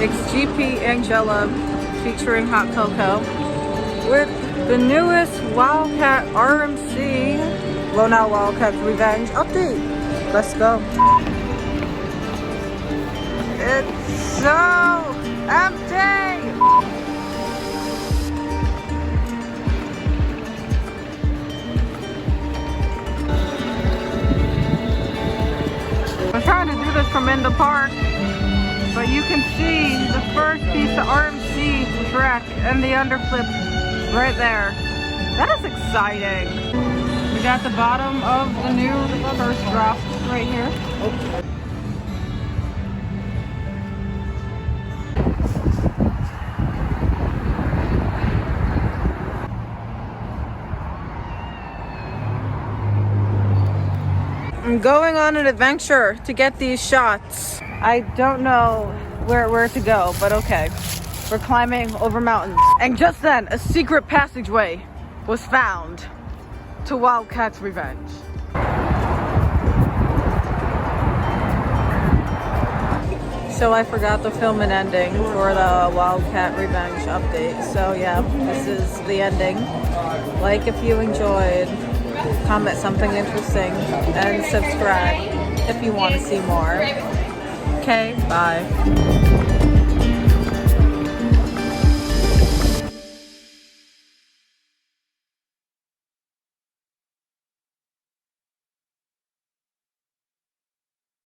It's GP Angela featuring Hot Cocoa with the newest Wildcat RMC, well, not Wildcat Revenge update. Let's go. It's so empty. I'm trying to do this from in the park, but you can see the first piece of RMC track and the underflip right there. That is exciting. We got the bottom of the new first drop right here. Oh. I'm going on an adventure to get these shots. I don't know where to go, but okay. We're climbing over mountains. And just then, a secret passageway was found to Wildcat's Revenge. So I forgot to film an ending for the Wildcat Revenge update. So yeah, this is the ending. Like if you enjoyed, comment something interesting, and subscribe if you want to see more. Okay, bye.